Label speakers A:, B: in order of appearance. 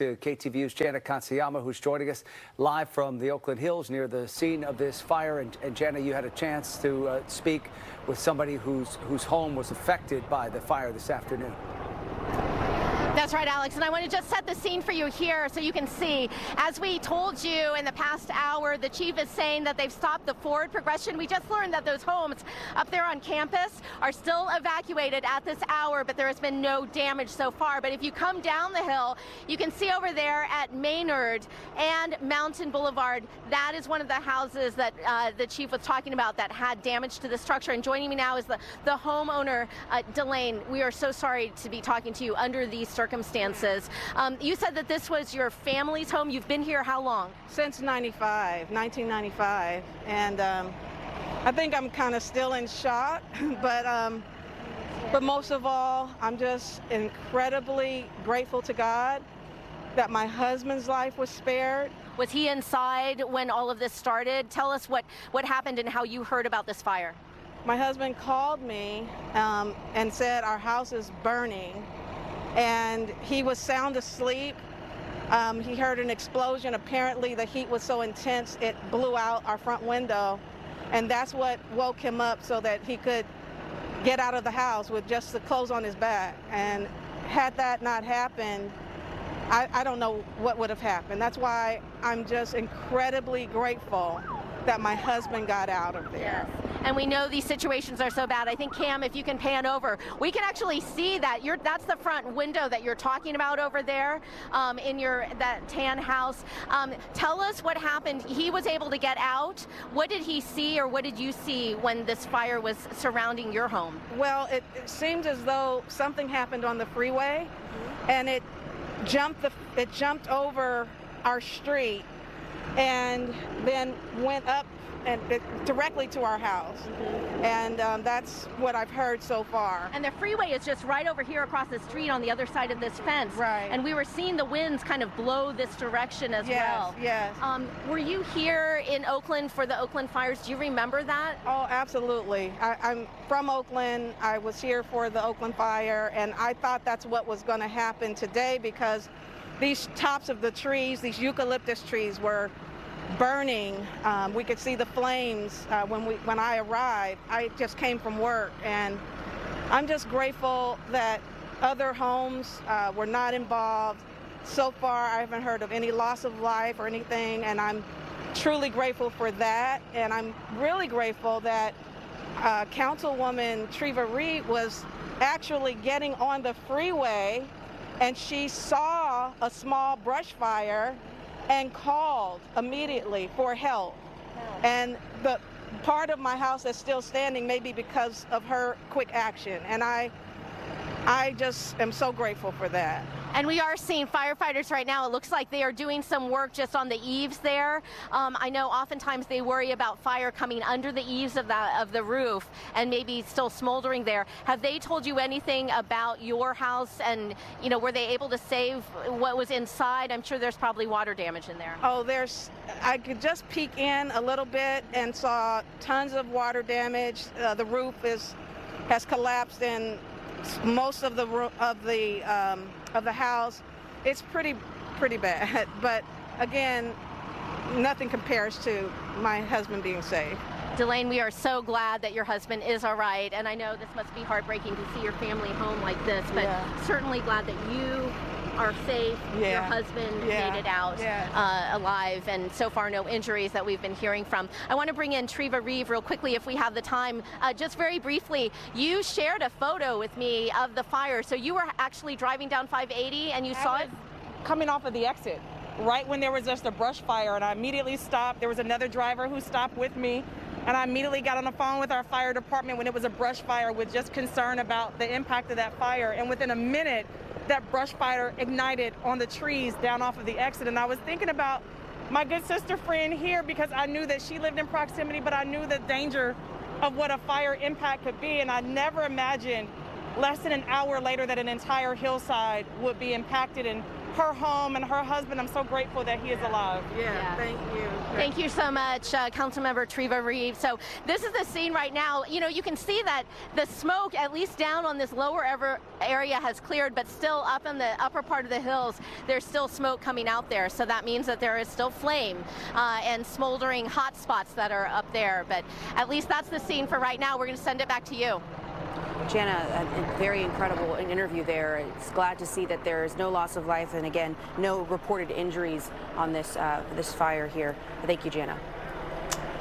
A: To KTVU's Jana Katsuyama, who's joining us live from the Oakland Hills near the scene of this fire. And Jana, you had a chance to speak with somebody whose home was affected by the fire this afternoon.
B: That's right, Alex, and I want to just set the scene for you here so you can see. As we told you in the past hour, the chief is saying that they've stopped the forward progression. We just learned that those homes up there on campus are still evacuated at this hour, but there has been no damage so far. But if you come down the hill, you can see over there at Maynard and Mountain Boulevard, that is one of the houses that the chief was talking about that had damage to the structure. And joining me now is the homeowner, Delane. We are so sorry to be talking to you under these circumstances. You said that this was your family's home. You've been here how long?
C: Since 1995, and I think I'm kind of still in shock, but most of all, I'm just incredibly grateful to God that my husband's life was spared.
B: Was he inside when all of this started? Tell us what happened and how you heard about this fire.
C: My husband called me and said our house is burning. And he was sound asleep. He heard an explosion. Apparently the heat was so intense it blew out our front window, and that's what woke him up so that he could get out of the house with just the clothes on his back. And had that not happened, I don't know what would have happened. That's why I'm just incredibly grateful that my husband got out of there.
B: Yes. And we know these situations are so bad. I think, Cam, if you can pan over, we can actually see that that's the front window that you're talking about over there in that tan house. Tell us what happened. He was able to get out. What did he see, or what did you see when this fire was surrounding your home?
C: Well, it seemed as though something happened on the freeway, and it jumped over our street and then went up and directly to our house. And that's what I've heard so far.
B: And the freeway is just right over here across the street on the other side of this fence.
C: Right.
B: And we were seeing the winds kind of blow this direction as well.
C: Yes.
B: Were you here in Oakland for the Oakland fires? Do you remember that?
C: Oh, absolutely. I'm from Oakland. I was here for the Oakland fire, and I thought that's what was going to happen today, because these tops of the trees, these eucalyptus trees, were burning. We could see the flames when I arrived. I just came from work, and I'm just grateful that other homes were not involved. So far, I haven't heard of any loss of life or anything, and I'm truly grateful for that. And I'm really grateful that Councilwoman Treva Reid was actually getting on the freeway, and she saw a small brush fire and called immediately for help. And the part of my house that's still standing may be because of her quick action. And I just am so grateful for that.
B: And we are seeing firefighters right now. It looks like they are doing some work just on the eaves there. I know oftentimes they worry about fire coming under the eaves of the roof and maybe still smoldering there. Have they told you anything about your house, and were they able to save what was inside? I'm sure there's probably water damage in there.
C: Oh, I could just peek in a little bit and saw tons of water damage. The roof has collapsed in most of the house. It's pretty bad, but again, nothing compares to my husband being safe.
B: Delane, we are so glad that your husband is all right, and I know this must be heartbreaking to see your family home like this, but certainly glad that you are safe. Your husband made it out alive, and so far no injuries that we've been hearing from. I want to bring in Treva Reid real quickly if we have the time. Just very briefly, you shared a photo with me of the fire. So you were actually driving down 580 and you saw it?
D: Coming off of the exit, right when there was just a brush fire, and I immediately stopped. There was another driver who stopped with me, and I immediately got on the phone with our fire department when it was a brush fire, with just concern about the impact of that fire. And within a minute, that brush fire ignited on the trees down off of the exit. And I was thinking about my good sister friend here, because I knew that she lived in proximity, but I knew the danger of what a fire impact could be. And I never imagined less than an hour later that an entire hillside would be impacted. And her home and her husband. I'm so grateful that he is alive.
C: Yeah, thank you.
B: Thank you so much, Councilmember Treva Reid. So this is the scene right now. You know, you can see that the smoke, at least down on this lower area, has cleared, but still up in the upper part of the hills, there's still smoke coming out there. So that means that there is still flame and smoldering hot spots that are up there. But at least that's the scene for right now. We're going to send it back to you.
E: Jana, a very incredible interview there. It's glad to see that there is no loss of life and, again, no reported injuries on this fire here. Thank you, Jana.